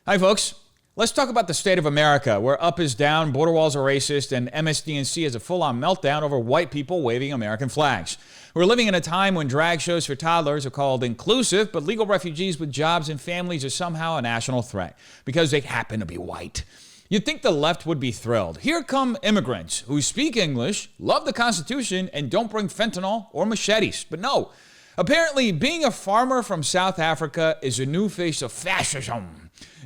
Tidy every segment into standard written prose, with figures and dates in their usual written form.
Hi, folks. Let's talk about the state of America, where up is down, border walls are racist, and MSNBC has a full-on meltdown over white people waving American flags. We're living in a time when drag shows for toddlers are called inclusive, but legal refugees with jobs and families are somehow a national threat because they happen to be white. You'd think the left would be thrilled. Here come immigrants who speak English, love the Constitution, and don't bring fentanyl or machetes. But no, apparently being a farmer from South Africa is a new face of fascism.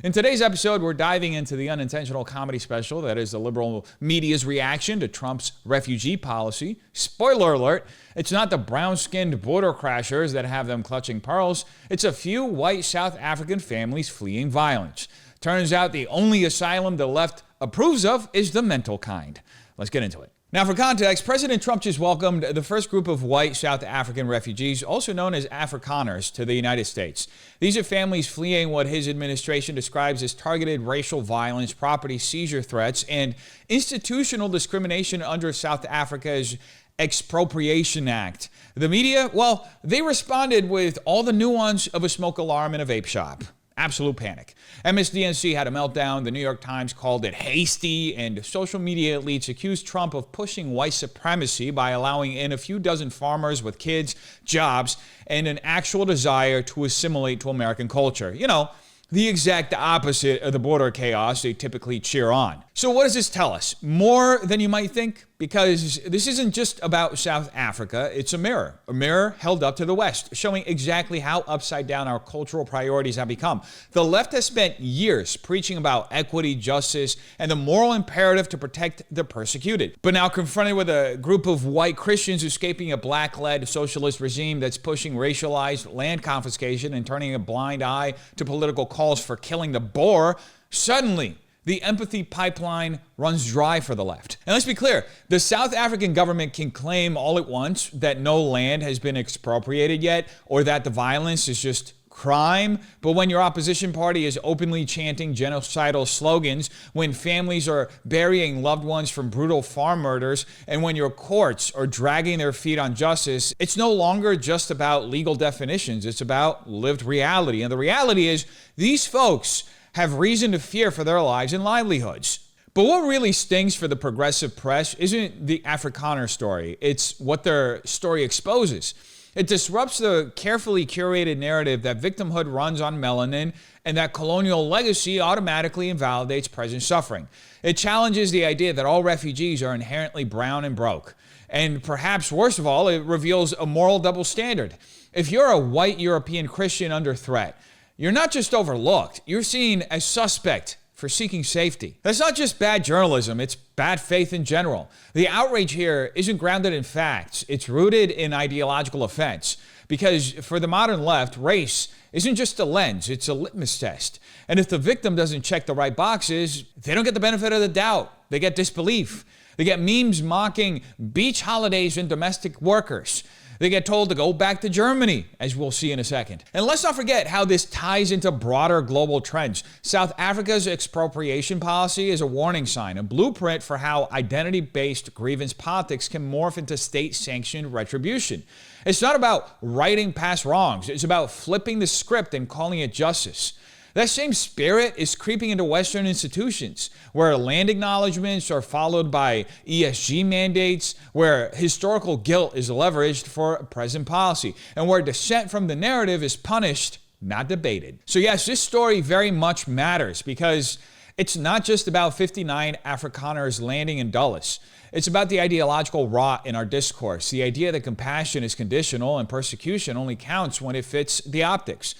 In today's episode, we're diving into the unintentional comedy special that is the liberal media's reaction to Trump's refugee policy. Spoiler alert, it's not the brown-skinned border crashers that have them clutching pearls. It's a few white South African families fleeing violence. Turns out the only asylum the left approves of is the mental kind. Let's get into it. Now, for context, President Trump just welcomed the first group of white South African refugees, also known as Afrikaners, to the United States. These are families fleeing what his administration describes as targeted racial violence, property seizure threats, and institutional discrimination under South Africa's Expropriation Act. The media, well, they responded with all the nuance of a smoke alarm in a vape shop. Absolute panic. MSNBC had a meltdown. The New York Times called it hasty, and social media elites accused Trump of pushing white supremacy by allowing in a few dozen farmers with kids, jobs, and an actual desire to assimilate to American culture. You know, the exact opposite of the border chaos they typically cheer on. So what does this tell us? More than you might think? Because this isn't just about South Africa, it's a mirror held up to the West, showing exactly how upside down our cultural priorities have become. The left has spent years preaching about equity, justice, and the moral imperative to protect the persecuted. But now confronted with a group of white Christians escaping a black-led socialist regime that's pushing racialized land confiscation and turning a blind eye to political calls for killing the Boer, suddenly the empathy pipeline runs dry for the left. And let's be clear, the South African government can claim all it wants that no land has been expropriated yet, or that the violence is just crime. But when your opposition party is openly chanting genocidal slogans, when families are burying loved ones from brutal farm murders, and when your courts are dragging their feet on justice, it's no longer just about legal definitions, it's about lived reality. And the reality is, these folks have reason to fear for their lives and livelihoods. But what really stings for the progressive press isn't the Afrikaner story, it's what their story exposes. It disrupts the carefully curated narrative that victimhood runs on melanin and that colonial legacy automatically invalidates present suffering. It challenges the idea that all refugees are inherently brown and broke. And perhaps worst of all, it reveals a moral double standard. If you're a white European Christian under threat, you're not just overlooked, you're seen as suspect for seeking safety. That's not just bad journalism, it's bad faith in general. The outrage here isn't grounded in facts, it's rooted in ideological offense. Because for the modern left, race isn't just a lens, it's a litmus test. And if the victim doesn't check the right boxes, they don't get the benefit of the doubt. They get disbelief. They get memes mocking beach holidays and domestic workers. They get told to go back to Germany, as we'll see in a second. And let's not forget how this ties into broader global trends. South Africa's expropriation policy is a warning sign, a blueprint for how identity-based grievance politics can morph into state-sanctioned retribution. It's not about righting past wrongs. It's about flipping the script and calling it justice. That same spirit is creeping into Western institutions, where land acknowledgments are followed by ESG mandates, where historical guilt is leveraged for present policy, and where dissent from the narrative is punished, not debated. So yes, this story very much matters because it's not just about 59 Afrikaners landing in Dulles. It's about the ideological rot in our discourse, the idea that compassion is conditional and persecution only counts when it fits the optics.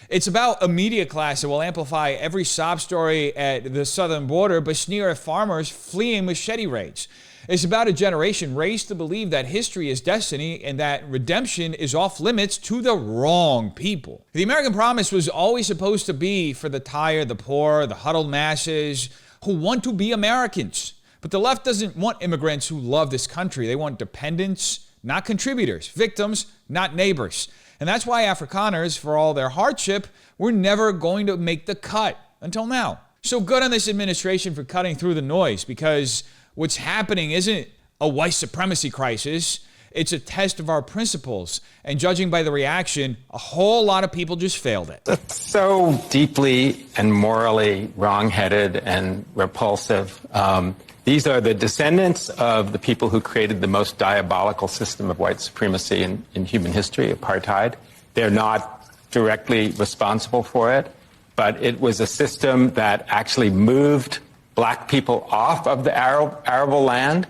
It's about a media class that will amplify every sob story at the southern border but sneer at farmers fleeing machete raids. It's about a generation raised to believe that history is destiny and that redemption is off limits to the wrong people. The American promise was always supposed to be for the tired, the poor, the huddled masses who want to be Americans. But the left doesn't want immigrants who love this country. They want dependents, not contributors, victims, not neighbors. And that's why Afrikaners, for all their hardship, were never going to make the cut until now. So good on this administration for cutting through the noise, because what's happening isn't a white supremacy crisis. It's a test of our principles. And judging by the reaction, a whole lot of people just failed it. It's so deeply and morally wrong-headed and repulsive. These are the descendants of the people who created the most diabolical system of white supremacy in human history, apartheid. They're not directly responsible for it, but it was a system that actually moved black people off of the arable land.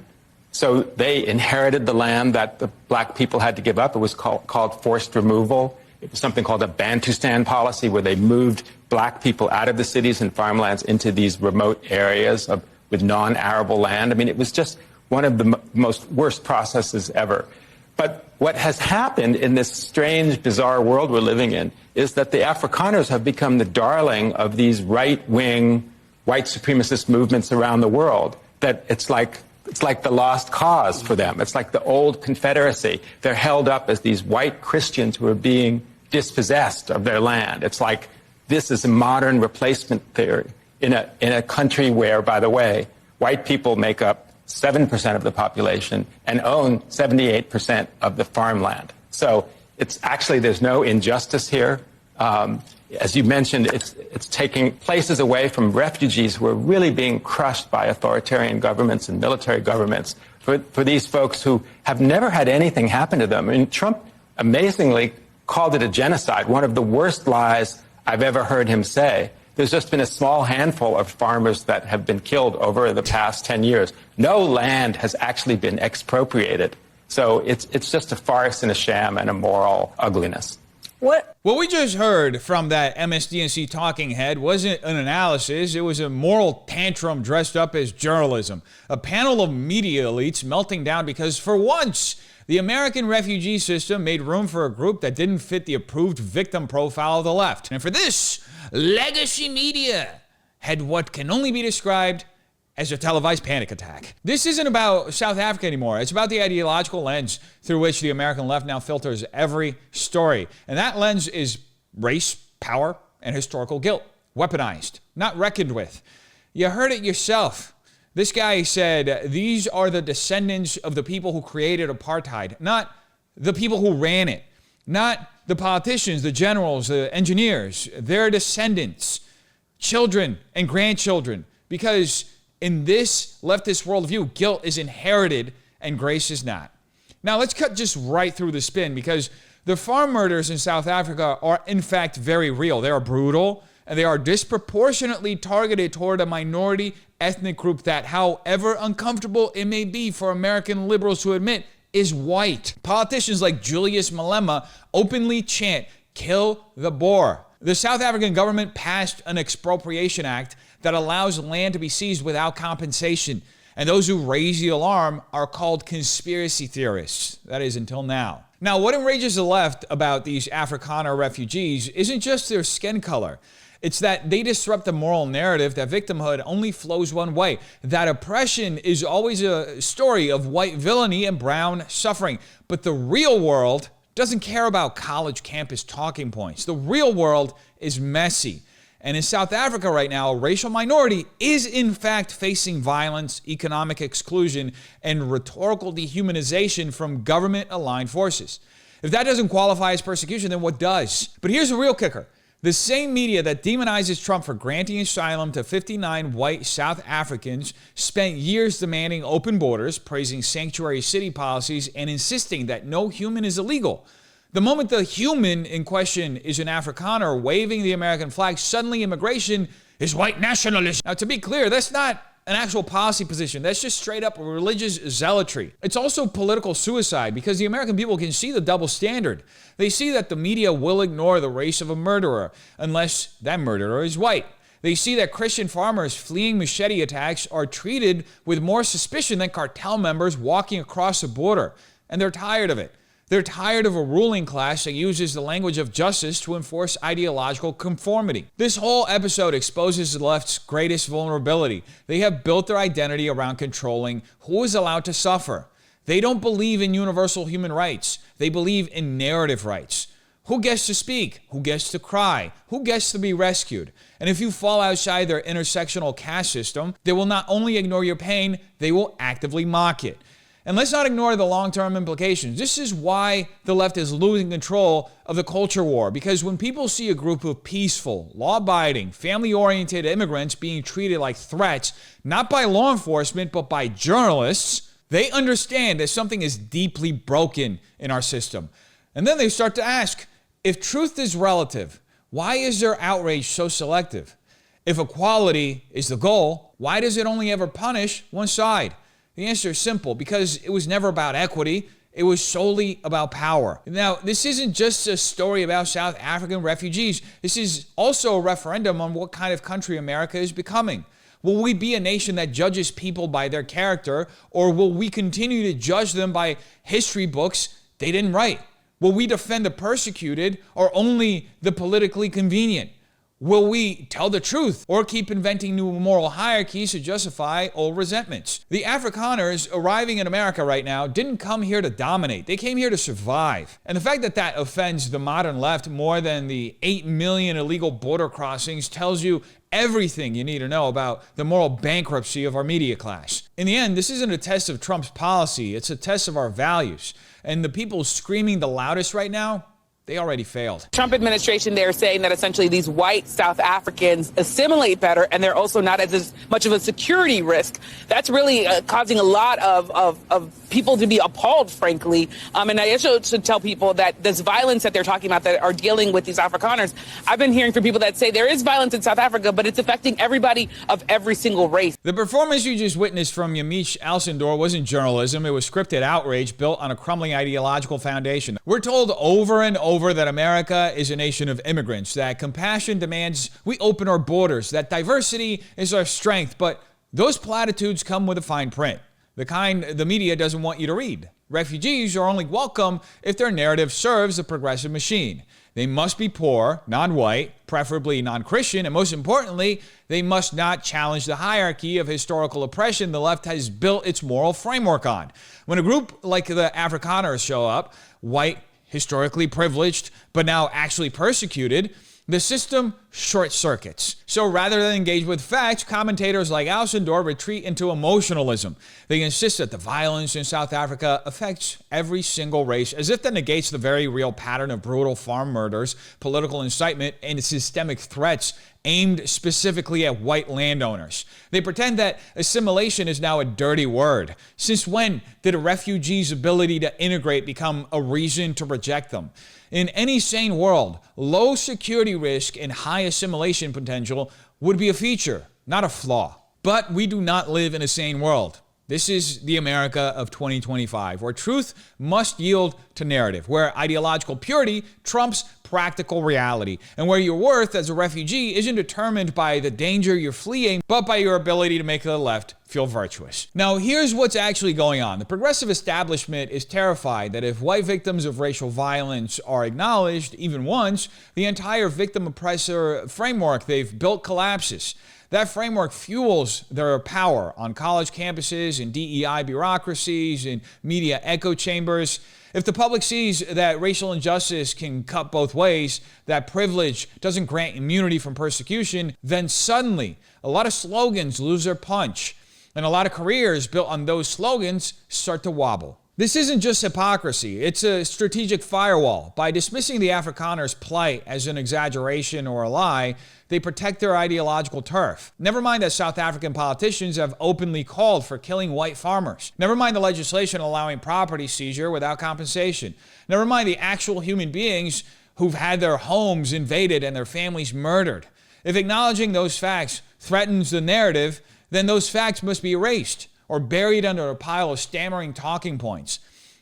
So they inherited the land that the black people had to give up. It was called forced removal. It was something called a Bantustan policy, where they moved black people out of the cities and farmlands into these remote areas with non-arable land. I mean, it was just one of the most worst processes ever. But what has happened in this strange, bizarre world we're living in is that the Afrikaners have become the darling of these right-wing, white supremacist movements around the world, that it's like the lost cause for them. It's like the old Confederacy. They're held up as these white Christians who are being dispossessed of their land. It's like this is a modern replacement theory in a country where, by the way, white people make up 7% of the population and own 78% of the farmland. So it's actually, there's no injustice here. As you mentioned, it's taking places away from refugees who are really being crushed by authoritarian governments and military governments. For these folks who have never had anything happen to them. I mean, Trump amazingly called it a genocide, one of the worst lies I've ever heard him say. There's just been a small handful of farmers that have been killed over the past 10 years. No land has actually been expropriated. So it's just a farce and a sham and a moral ugliness. What we just heard from that MSNBC talking head wasn't an analysis. It was a moral tantrum dressed up as journalism. A panel of media elites melting down because, for once, the American refugee system made room for a group that didn't fit the approved victim profile of the left. And for this, legacy media had what can only be described as a televised panic attack. This isn't about South Africa anymore. It's about the ideological lens through which the American left now filters every story. And that lens is race, power, and historical guilt. Weaponized, not reckoned with. You heard it yourself. This guy said, these are the descendants of the people who created apartheid, not the people who ran it, not the politicians, the generals, the engineers. They're descendants, children and grandchildren, because in this leftist worldview, guilt is inherited and grace is not. Now, let's cut just right through the spin, because the farm murders in South Africa are, in fact, very real. They are brutal, and they are disproportionately targeted toward a minority ethnic group that, however uncomfortable it may be for American liberals to admit, is white. Politicians like Julius Malema openly chant, "Kill the Boer." The South African government passed an expropriation act that allows land to be seized without compensation. And those who raise the alarm are called conspiracy theorists. That is, until now. Now, what enrages the left about these Afrikaner refugees isn't just their skin color. It's that they disrupt the moral narrative that victimhood only flows one way, that oppression is always a story of white villainy and brown suffering. But the real world doesn't care about college campus talking points. The real world is messy. And in South Africa right now, a racial minority is in fact facing violence, economic exclusion, and rhetorical dehumanization from government-aligned forces. If that doesn't qualify as persecution, then what does? But here's the real kicker. The same media that demonizes Trump for granting asylum to 59 white South Africans spent years demanding open borders, praising sanctuary city policies, and insisting that no human is illegal. The moment the human in question is an Afrikaner waving the American flag, suddenly immigration is white nationalism. Now, to be clear, that's not an actual policy position. That's just straight up religious zealotry. It's also political suicide, because the American people can see the double standard. They see that the media will ignore the race of a murderer unless that murderer is white. They see that Christian farmers fleeing machete attacks are treated with more suspicion than cartel members walking across the border. And they're tired of it. They're tired of a ruling class that uses the language of justice to enforce ideological conformity. This whole episode exposes the left's greatest vulnerability. They have built their identity around controlling who is allowed to suffer. They don't believe in universal human rights. They believe in narrative rights. Who gets to speak? Who gets to cry? Who gets to be rescued? And if you fall outside their intersectional caste system, they will not only ignore your pain, they will actively mock it. And let's not ignore the long-term implications. This is why the left is losing control of the culture war, because when people see a group of peaceful, law-abiding, family-oriented immigrants being treated like threats, not by law enforcement, but by journalists, they understand that something is deeply broken in our system. And then they start to ask, if truth is relative, why is their outrage so selective? If equality is the goal, why does it only ever punish one side? The answer is simple, because it was never about equity. It was solely about power. Now, this isn't just a story about South African refugees. This is also a referendum on what kind of country America is becoming. Will we be a nation that judges people by their character, or will we continue to judge them by history books they didn't write? Will we defend the persecuted or only the politically convenient? Will we tell the truth or keep inventing new moral hierarchies to justify old resentments? The Afrikaners arriving in America right now didn't come here to dominate. They came here to survive. And the fact that that offends the modern left more than the 8 million illegal border crossings tells you everything you need to know about the moral bankruptcy of our media class. In the end, this isn't a test of Trump's policy. It's a test of our values. And the people screaming the loudest right now, they already failed. Trump administration, they're saying that essentially these white South Africans assimilate better, and they're also not as much of a security risk. That's really causing a lot of people to be appalled, frankly. And I also should tell people that this violence that they're talking about that are dealing with these Afrikaners, I've been hearing from people that say there is violence in South Africa, but it's affecting everybody of every single race. The performance you just witnessed from Yamiche Alcindor wasn't journalism. It was scripted outrage built on a crumbling ideological foundation. We're told over and over that America is a nation of immigrants, that compassion demands we open our borders, that diversity is our strength, but those platitudes come with a fine print, the kind the media doesn't want you to read. Refugees are only welcome if their narrative serves a progressive machine. They must be poor, non-white, preferably non-Christian, and most importantly, they must not challenge the hierarchy of historical oppression the left has built its moral framework on. When a group like the Afrikaners show up, white, historically privileged, but now actually persecuted, the system short circuits. So rather than engage with facts, commentators like Alcindor retreat into emotionalism. They insist that the violence in South Africa affects every single race, as if that negates the very real pattern of brutal farm murders, political incitement, and systemic threats aimed specifically at white landowners. They pretend that assimilation is now a dirty word. Since when did a refugee's ability to integrate become a reason to reject them? In any sane world, low security risk and high assimilation potential would be a feature, not a flaw. But we do not live in a sane world. This is the America of 2025, where truth must yield to narrative, where ideological purity trumps practical reality, and where your worth as a refugee isn't determined by the danger you're fleeing, but by your ability to make the left feel virtuous. Now, here's what's actually going on. The progressive establishment is terrified that if white victims of racial violence are acknowledged even once, the entire victim-oppressor framework they've built collapses. That framework fuels their power on college campuses, in DEI bureaucracies, in media echo chambers. If the public sees that racial injustice can cut both ways, that privilege doesn't grant immunity from persecution, then suddenly a lot of slogans lose their punch, and a lot of careers built on those slogans start to wobble. This isn't just hypocrisy, it's a strategic firewall. By dismissing the Afrikaners' plight as an exaggeration or a lie, they protect their ideological turf. Never mind that South African politicians have openly called for killing white farmers. Never mind the legislation allowing property seizure without compensation. Never mind the actual human beings who've had their homes invaded and their families murdered. If acknowledging those facts threatens the narrative, then those facts must be erased or buried under a pile of stammering talking points.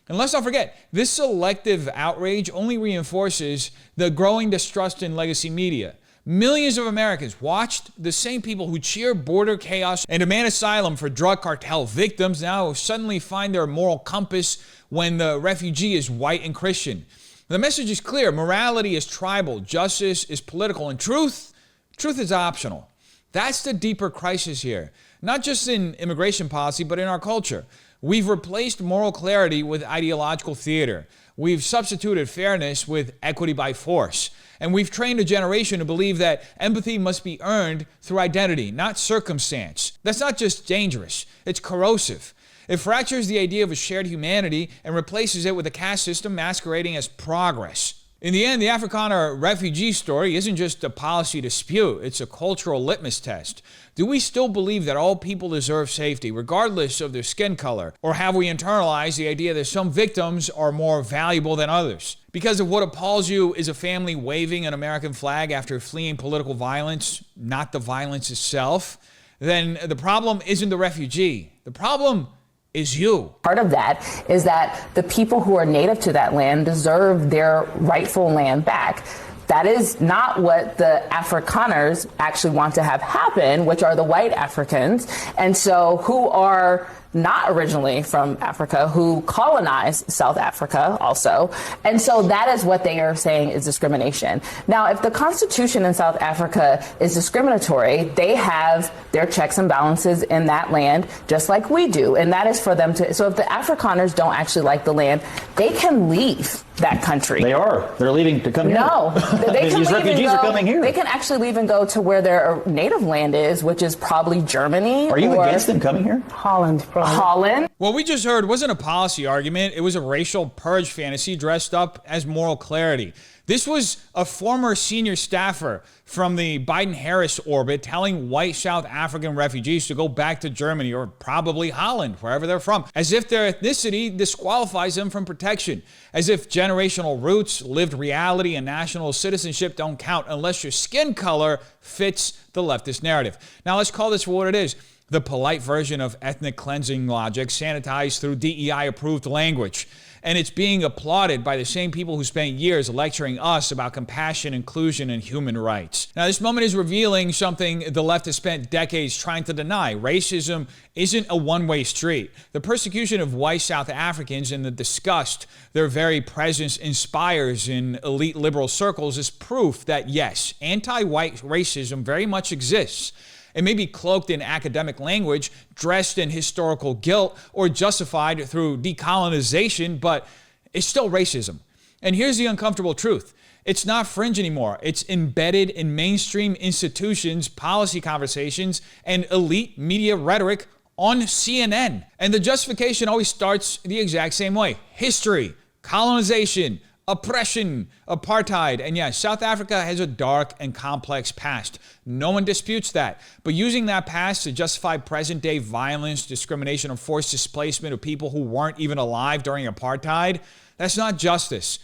And let's not forget, this selective outrage only reinforces the growing distrust in legacy media. Millions of Americans watched the same people who cheer border chaos and demand asylum for drug cartel victims now suddenly find their moral compass when the refugee is white and Christian. The message is clear. Morality is tribal, justice is political, and truth is optional. That's the deeper crisis here, not just in immigration policy, but in our culture. We've replaced moral clarity with ideological theater. We've substituted fairness with equity by force. And we've trained a generation to believe that empathy must be earned through identity, not circumstance. That's not just dangerous, it's corrosive. It fractures the idea of a shared humanity and replaces it with a caste system masquerading as progress. In the end, the Afrikaner refugee story isn't just a policy dispute, it's a cultural litmus test. Do we still believe that all people deserve safety, regardless of their skin color? Or have we internalized the idea that some victims are more valuable than others? Because if what appalls you is a family waving an American flag after fleeing political violence, not the violence itself, then the problem isn't the refugee. The problem is you. Part of that is that the people who are native to that land deserve their rightful land back. That is not what the Afrikaners actually want to have happen, which are the white Africans, and so who are not originally from Africa, who colonized South Africa also. And so that is what they are saying is discrimination. Now, if the Constitution in South Africa is discriminatory, they have their checks and balances in that land, just like we do. And that is for them to, so if the Afrikaners don't actually like the land, they can leave that country. They are. They're leaving to come here. No, they can These leave refugees and go, are coming here. They can actually leave and go to where their native land is, which is probably Germany. Are you or against them coming here? Holland, probably. Holland. What we just heard wasn't a policy argument. It was a racial purge fantasy dressed up as moral clarity. This was a former senior staffer from the Biden-Harris orbit telling white South African refugees to go back to Germany or probably Holland, wherever they're from, as if their ethnicity disqualifies them from protection, as if generational roots, lived reality, and national citizenship don't count unless your skin color fits the leftist narrative. Now let's call this for what it is. The polite version of ethnic cleansing logic sanitized through DEI-approved language. And it's being applauded by the same people who spent years lecturing us about compassion, inclusion, and human rights. Now, this moment is revealing something the left has spent decades trying to deny. Racism isn't a one-way street. The persecution of white South Africans and the disgust their very presence inspires in elite liberal circles is proof that, yes, anti-white racism very much exists. It may be cloaked in academic language, dressed in historical guilt, or justified through decolonization, but it's still racism. And here's the uncomfortable truth. It's not fringe anymore. It's embedded in mainstream institutions, policy conversations, and elite media rhetoric on CNN. And the justification always starts the exact same way. History, colonization, oppression, apartheid, and yes, South Africa has a dark and complex past. No one disputes that. But using that past to justify present-day violence, discrimination, and forced displacement of people who weren't even alive during apartheid, that's not justice.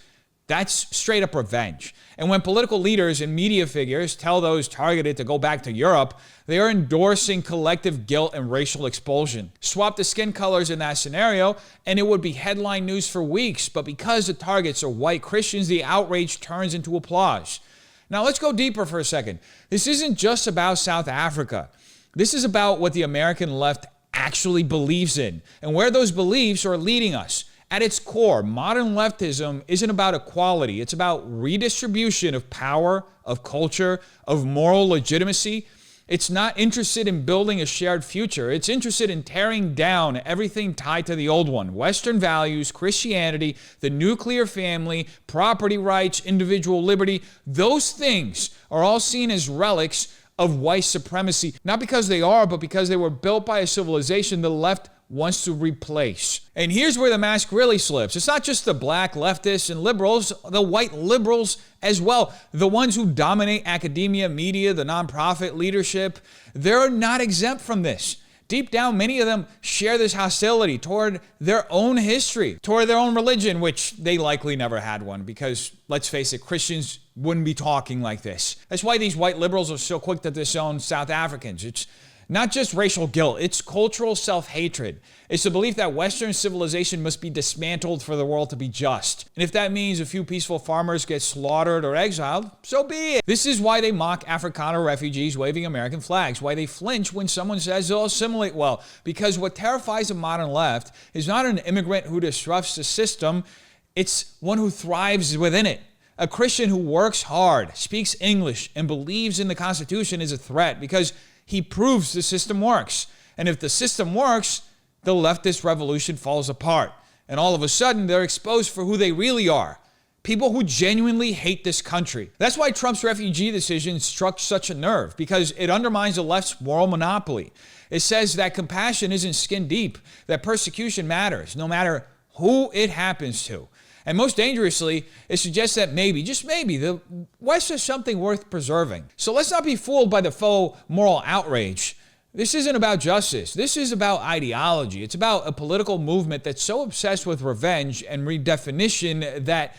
That's straight-up revenge. And when political leaders and media figures tell those targeted to go back to Europe, they are endorsing collective guilt and racial expulsion. Swap the skin colors in that scenario, and it would be headline news for weeks. But because the targets are white Christians, the outrage turns into applause. Now, let's go deeper for a second. This isn't just about South Africa. This is about what the American left actually believes in and where those beliefs are leading us. At its core, modern leftism isn't about equality. It's about redistribution of power, of culture, of moral legitimacy. It's not interested in building a shared future. It's interested in tearing down everything tied to the old one. Western values, Christianity, the nuclear family, property rights, individual liberty. Those things are all seen as relics of white supremacy. Not because they are, but because they were built by a civilization the left wants to replace. And here's where the mask really slips. It's not just the black leftists and liberals, the white liberals as well. The ones who dominate academia, media, the nonprofit leadership, they're not exempt from this. Deep down, many of them share this hostility toward their own history, toward their own religion, which they likely never had one because, let's face it, Christians wouldn't be talking like this. That's why these white liberals are so quick to disown South Africans. It's not just racial guilt, it's cultural self-hatred. It's the belief that Western civilization must be dismantled for the world to be just. And if that means a few peaceful farmers get slaughtered or exiled, so be it. This is why they mock Afrikaner refugees waving American flags, why they flinch when someone says they'll assimilate well. Because what terrifies the modern left is not an immigrant who disrupts the system, it's one who thrives within it. A Christian who works hard, speaks English, and believes in the Constitution is a threat because he proves the system works. And if the system works, the leftist revolution falls apart. And all of a sudden, they're exposed for who they really are. People who genuinely hate this country. That's why Trump's refugee decision struck such a nerve, because it undermines the left's moral monopoly. It says that compassion isn't skin deep, that persecution matters, no matter who it happens to. And most dangerously, it suggests that maybe, just maybe, the West is something worth preserving. So let's not be fooled by the faux moral outrage. This isn't about justice. This is about ideology. It's about a political movement that's so obsessed with revenge and redefinition that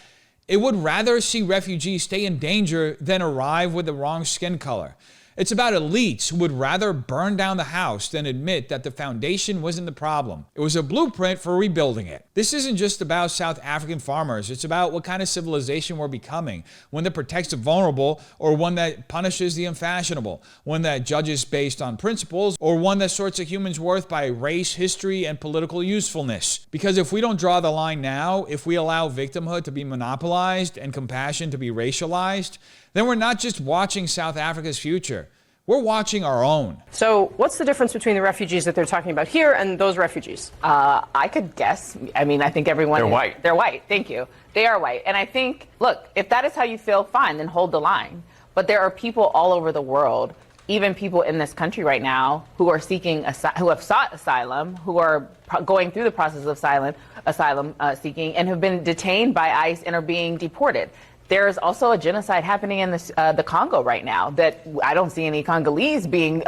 it would rather see refugees stay in danger than arrive with the wrong skin color. It's about elites who would rather burn down the house than admit that the foundation wasn't the problem. It was a blueprint for rebuilding it. This isn't just about South African farmers. It's about what kind of civilization we're becoming. One that protects the vulnerable, or one that punishes the unfashionable. One that judges based on principles, or one that sorts a human's worth by race, history, and political usefulness. Because if we don't draw the line now, if we allow victimhood to be monopolized and compassion to be racialized, then we're not just watching South Africa's future. We're watching our own. So what's the difference between the refugees that they're talking about here and those refugees? I could guess. I mean, I think everyone... They're white. They're white. Thank you. They are white. And I think, look, if that is how you feel, fine, then hold the line. But there are people all over the world, even people in this country right now, who are seeking, who have sought asylum, who are going through the process of asylum seeking, and have been detained by ICE and are being deported. There's also a genocide happening in the Congo right now that I don't see any Congolese being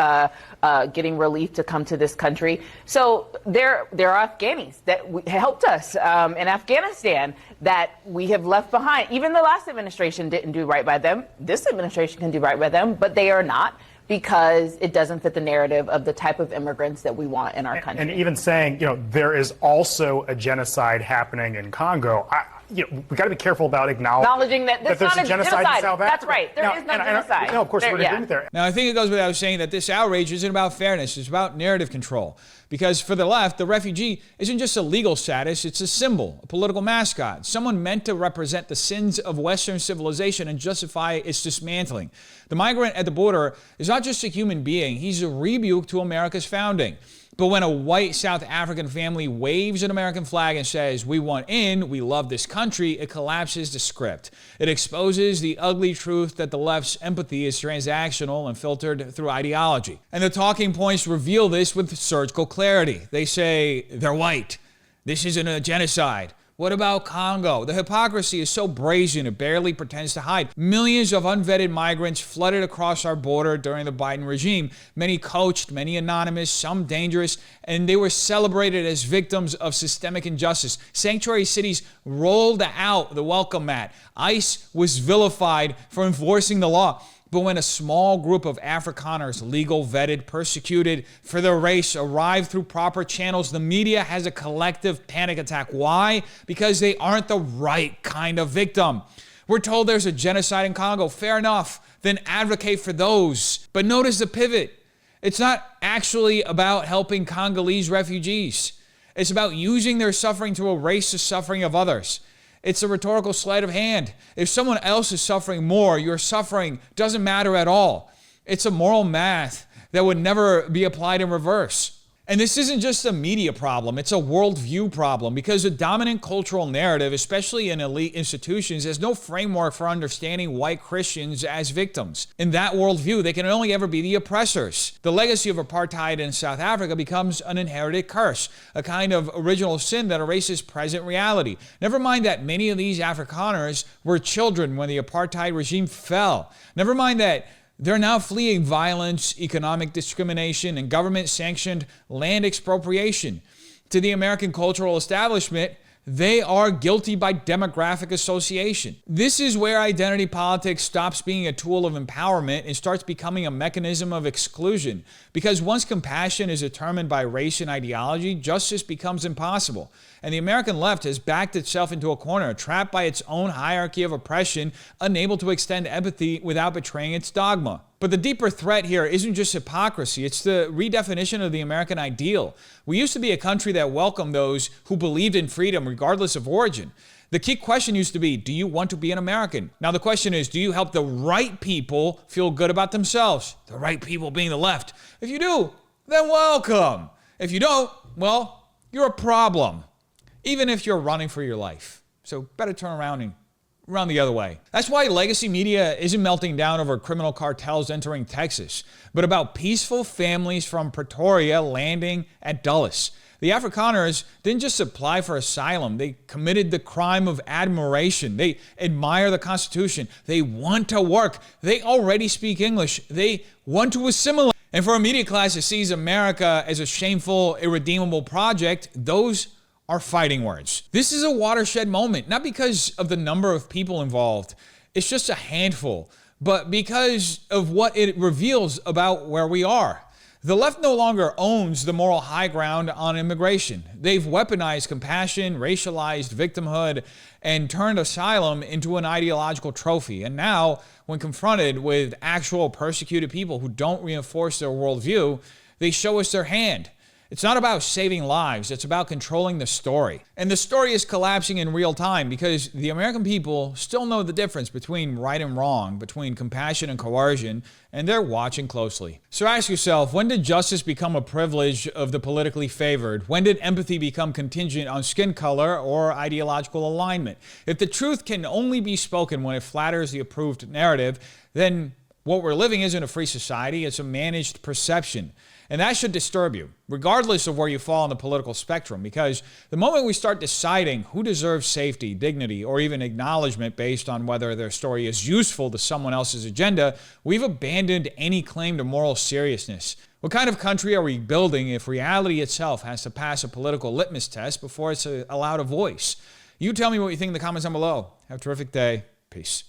getting relief to come to this country. So there are Afghanis that helped us in Afghanistan that we have left behind. Even the last administration didn't do right by them. This administration can do right by them, but they are not, because it doesn't fit the narrative of the type of immigrants that we want in our country. And even saying, there is also a genocide happening in Congo. We got to be careful about acknowledging that there's not a genocide in South Africa. That's right. There is no genocide. No, of course, we're agreeing there. Now, I think it goes without saying that this outrage isn't about fairness. It's about narrative control. Because for the left, the refugee isn't just a legal status. It's a symbol, a political mascot, someone meant to represent the sins of Western civilization and justify its dismantling. The migrant at the border is not just a human being. He's a rebuke to America's founding. But when a white South African family waves an American flag and says, "We want in, we love this country," it collapses the script. It exposes the ugly truth that the left's empathy is transactional and filtered through ideology. And the talking points reveal this with surgical clarity. They say, they're white. This isn't a genocide. What about Congo? The hypocrisy is so brazen it barely pretends to hide. Millions of unvetted migrants flooded across our border during the Biden regime. Many coached, many anonymous, some dangerous, and they were celebrated as victims of systemic injustice. Sanctuary cities rolled out the welcome mat. ICE was vilified for enforcing the law. But when a small group of Afrikaners, legal, vetted, persecuted for their race, arrive through proper channels, the media has a collective panic attack. Why? Because they aren't the right kind of victim. We're told there's a genocide in Congo. Fair enough. Then advocate for those. But notice the pivot. It's not actually about helping Congolese refugees. It's about using their suffering to erase the suffering of others. It's a rhetorical sleight of hand. If someone else is suffering more, your suffering doesn't matter at all. It's a moral math that would never be applied in reverse. And this isn't just a media problem, it's a worldview problem, because the dominant cultural narrative, especially in elite institutions, has no framework for understanding white Christians as victims. In that worldview, they can only ever be the oppressors. The legacy of apartheid in South Africa becomes an inherited curse, a kind of original sin that erases present reality. Never mind that many of these Afrikaners were children when the apartheid regime fell. Never mind that they're now fleeing violence, economic discrimination, and government-sanctioned land expropriation. To the American cultural establishment, they are guilty by demographic association. This is where identity politics stops being a tool of empowerment and starts becoming a mechanism of exclusion. Because once compassion is determined by race and ideology, justice becomes impossible. And the American left has backed itself into a corner, trapped by its own hierarchy of oppression, unable to extend empathy without betraying its dogma. But the deeper threat here isn't just hypocrisy, it's the redefinition of the American ideal. We used to be a country that welcomed those who believed in freedom regardless of origin. The key question used to be, do you want to be an American? Now the question is, do you help the right people feel good about themselves? The right people being the left. If you do, then welcome. If you don't, well, you're a problem. Even if you're running for your life. So better turn around and around the other way. That's why legacy media isn't melting down over criminal cartels entering Texas, but about peaceful families from Pretoria landing at Dulles. The Afrikaners didn't just apply for asylum. They committed the crime of admiration. They admire the Constitution. They want to work. They already speak English. They want to assimilate. And for a media class that sees America as a shameful, irredeemable project, those are fighting words. This is a watershed moment, not because of the number of people involved. It's just a handful, but because of what it reveals about where we are. The left no longer owns the moral high ground on immigration. They've weaponized compassion, racialized victimhood, and turned asylum into an ideological trophy. And now, when confronted with actual persecuted people who don't reinforce their worldview, they show us their hand. It's not about saving lives, it's about controlling the story. And the story is collapsing in real time because the American people still know the difference between right and wrong, between compassion and coercion, and they're watching closely. So ask yourself, when did justice become a privilege of the politically favored? When did empathy become contingent on skin color or ideological alignment? If the truth can only be spoken when it flatters the approved narrative, then what we're living isn't a free society, it's a managed perception. And that should disturb you, regardless of where you fall on the political spectrum, because the moment we start deciding who deserves safety, dignity, or even acknowledgement based on whether their story is useful to someone else's agenda, we've abandoned any claim to moral seriousness. What kind of country are we building if reality itself has to pass a political litmus test before it's allowed a voice? You tell me what you think in the comments down below. Have a terrific day. Peace.